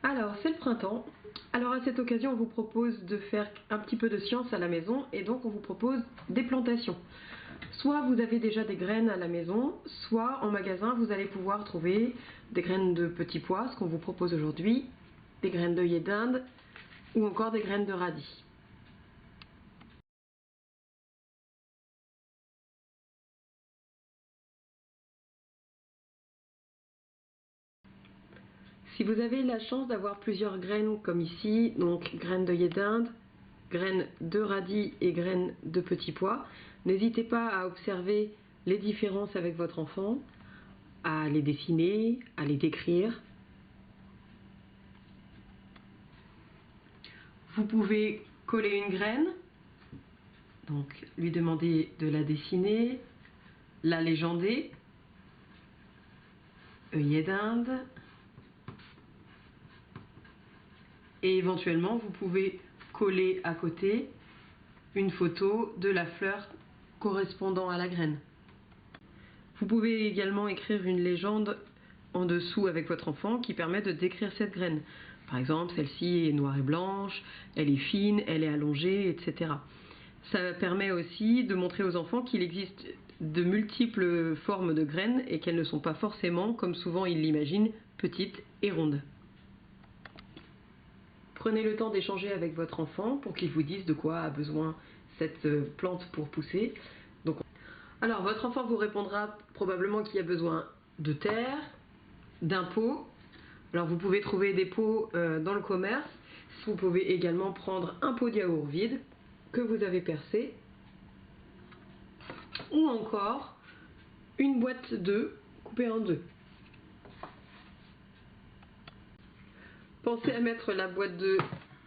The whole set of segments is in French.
Alors, c'est le printemps. Alors, à cette occasion, on vous propose de faire un petit peu de science à la maison et donc on vous propose des plantations. Soit vous avez déjà des graines à la maison, soit en magasin, vous allez pouvoir trouver des graines de petits pois, ce qu'on vous propose aujourd'hui, des graines d'œillet d'Inde ou encore des graines de radis. Si vous avez la chance d'avoir plusieurs graines comme ici, donc graines d'œillet d'Inde, graines de radis et graines de petits pois, n'hésitez pas à observer les différences avec votre enfant, à les dessiner, à les décrire. Vous pouvez coller une graine, donc lui demander de la dessiner, la légender, œillet d'Inde, et éventuellement vous pouvez coller à côté une photo de la fleur correspondant à la graine. Vous pouvez également écrire une légende en dessous avec votre enfant qui permet de décrire cette graine. Par exemple, celle-ci est noire et blanche, elle est fine, elle est allongée, etc. Ça permet aussi de montrer aux enfants qu'il existe de multiples formes de graines et qu'elles ne sont pas forcément, comme souvent ils l'imaginent, petites et rondes. Prenez le temps d'échanger avec votre enfant pour qu'il vous dise de quoi a besoin cette plante pour pousser. Alors, votre enfant vous répondra probablement qu'il y a besoin de terre, d'un pot. Alors, vous pouvez trouver des pots dans le commerce. Vous pouvez également prendre un pot de yaourt vide que vous avez percé. Ou encore une boîte d'œufs coupée en deux. Pensez à mettre la boîte d'œufs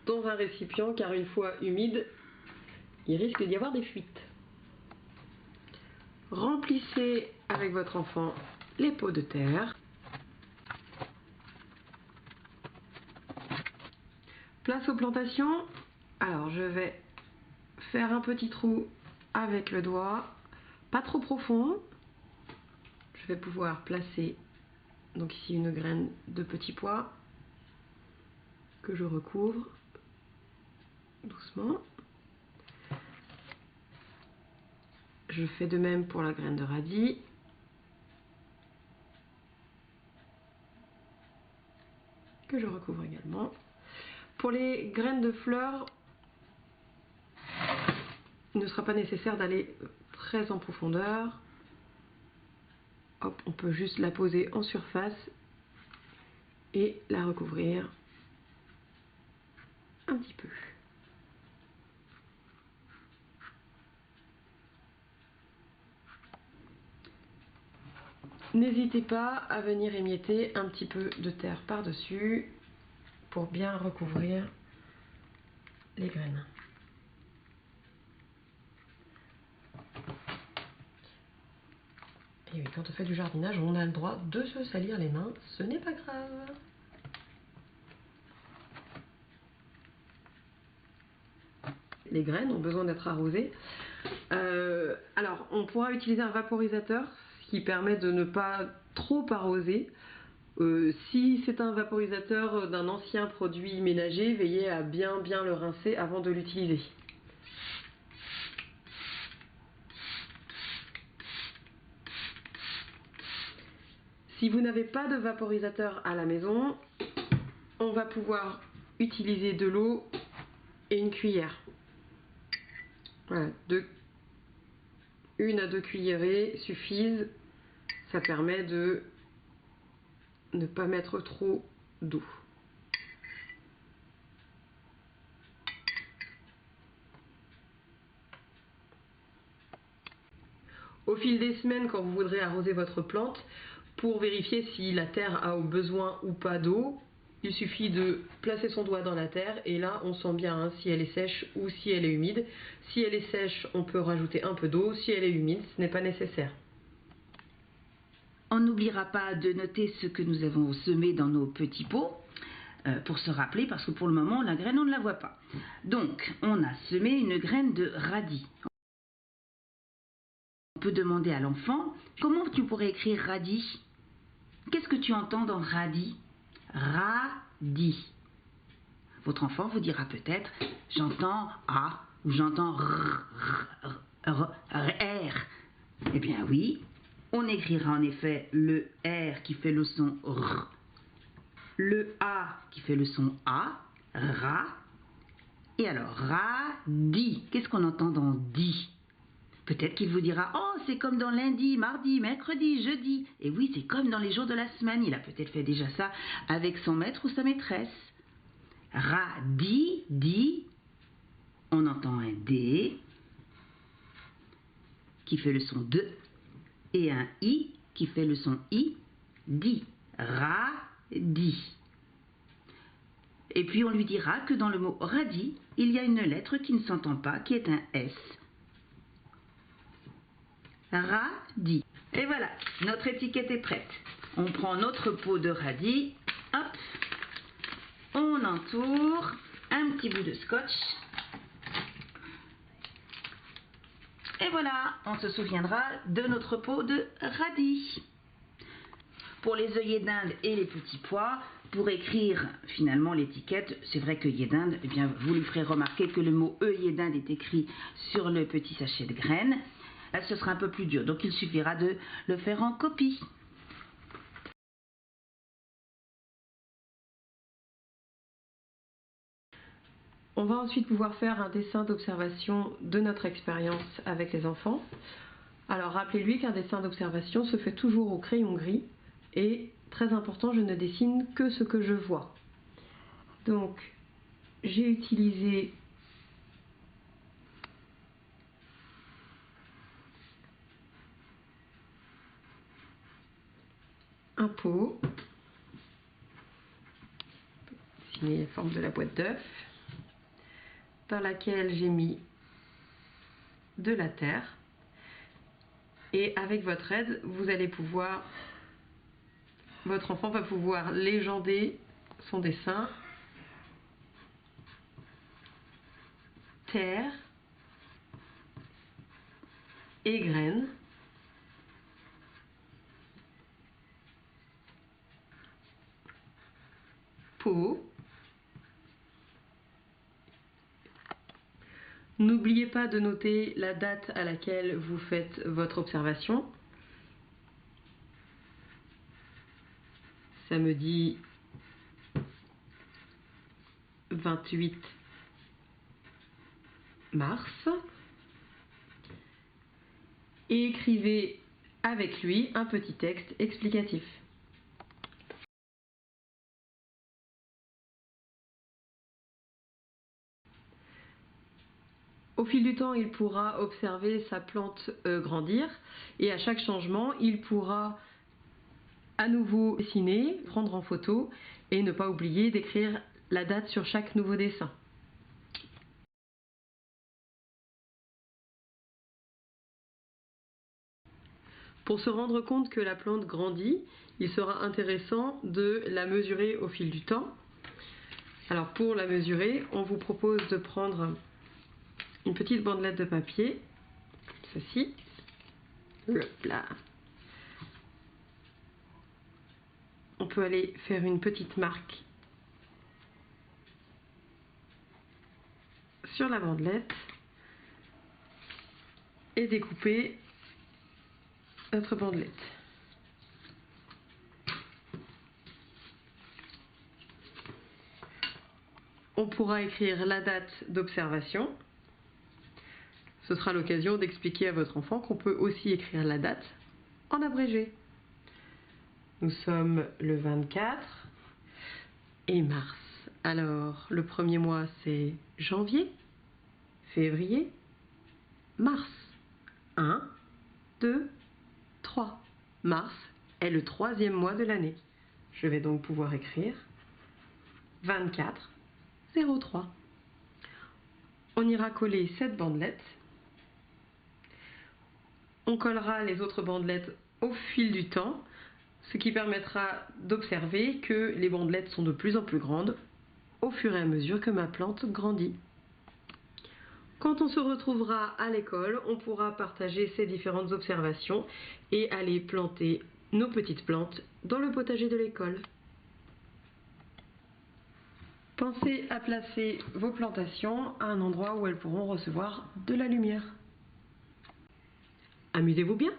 dans un récipient car une fois humide, il risque d'y avoir des fuites. Remplissez avec votre enfant les pots de terre. Place aux plantations. Alors je vais faire un petit trou avec le doigt, pas trop profond. Je vais pouvoir placer donc ici une graine de petits pois que je recouvre doucement. Je fais de même pour la graine de radis. Que je recouvre également. Pour les graines de fleurs, il ne sera pas nécessaire d'aller très en profondeur. Hop, on peut juste la poser en surface et la recouvrir un petit peu. N'hésitez pas à venir émietter un petit peu de terre par-dessus pour bien recouvrir les graines. Et oui, quand on fait du jardinage, on a le droit de se salir les mains, ce n'est pas grave. Les graines ont besoin d'être arrosées. Alors, on pourra utiliser un vaporisateur, ce qui permet de ne pas trop arroser. Si c'est un vaporisateur d'un ancien produit ménager, veillez à bien le rincer avant de l'utiliser. Si vous n'avez pas de vaporisateur à la maison, on va pouvoir utiliser de l'eau et une cuillère. Voilà, 1 à 2 cuillerées suffisent. Ça permet de ne pas mettre trop d'eau. Au fil des semaines, quand vous voudrez arroser votre plante, pour vérifier si la terre a besoin ou pas d'eau, il suffit de placer son doigt dans la terre et là on sent bien si elle est sèche ou si elle est humide. Si elle est sèche, on peut rajouter un peu d'eau. Si elle est humide, ce n'est pas nécessaire. On n'oubliera pas de noter ce que nous avons semé dans nos petits pots pour se rappeler, parce que pour le moment la graine on ne la voit pas. Donc on a semé une graine de radis. On peut demander à l'enfant comment tu pourrais écrire radis. Qu'est-ce que tu entends dans radis? radis. Votre enfant vous dira peut-être j'entends A ou j'entends R. Eh bien oui, on écrira en effet le R qui fait le son R, le A qui fait le son A, ra, et alors radis. Qu'est-ce qu'on entend dans dit? Peut-être qu'il vous dira oh c'est comme dans lundi, mardi, mercredi, jeudi. Et oui, c'est comme dans les jours de la semaine. Il a peut-être fait déjà ça avec son maître ou sa maîtresse. Radis, dit, on entend un D qui fait le son de et un I qui fait le son I, dit, radis. Et puis on lui dira que dans le mot radis, il y a une lettre qui ne s'entend pas, qui est un S. Radis. Et voilà, notre étiquette est prête. On prend notre pot de radis, hop, on entoure un petit bout de scotch. Et voilà, on se souviendra de notre pot de radis. Pour les œillets d'Inde et les petits pois, pour écrire finalement l'étiquette, c'est vrai qu'œillet d'Inde, eh bien, vous lui ferez remarquer que le mot œillet d'Inde est écrit sur le petit sachet de graines. Là, ce sera un peu plus dur, donc il suffira de le faire en copie. On va ensuite pouvoir faire un dessin d'observation de notre expérience avec les enfants. Alors rappelez-lui qu'un dessin d'observation se fait toujours au crayon gris et, très important, je ne dessine que ce que je vois. Donc, j'ai utilisé un pot, dessiner la forme de la boîte d'œuf, dans laquelle j'ai mis de la terre. Et avec votre aide, votre enfant va pouvoir légender son dessin. Terre et graines. Pot. N'oubliez pas de noter la date à laquelle vous faites votre observation. Samedi 28 mars. Et écrivez avec lui un petit texte explicatif. Au fil du temps, il pourra observer sa plante grandir et à chaque changement, il pourra à nouveau dessiner, prendre en photo et ne pas oublier d'écrire la date sur chaque nouveau dessin. Pour se rendre compte que la plante grandit, il sera intéressant de la mesurer au fil du temps. Alors pour la mesurer, on vous propose de prendre une petite bandelette de papier, ceci, là. On peut aller faire une petite marque sur la bandelette et découper notre bandelette. On pourra écrire la date d'observation. Ce sera l'occasion d'expliquer à votre enfant qu'on peut aussi écrire la date en abrégé. Nous sommes le 24 et mars. Alors, le premier mois, c'est janvier, février, mars. 1, 2, 3. Mars est le 3e mois de l'année. Je vais donc pouvoir écrire 24 03. On ira coller cette bandelette. On collera les autres bandelettes au fil du temps, ce qui permettra d'observer que les bandelettes sont de plus en plus grandes au fur et à mesure que ma plante grandit. Quand on se retrouvera à l'école, on pourra partager ces différentes observations et aller planter nos petites plantes dans le potager de l'école. Pensez à placer vos plantations à un endroit où elles pourront recevoir de la lumière. Amusez-vous bien!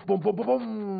pom, pom, pom, pom.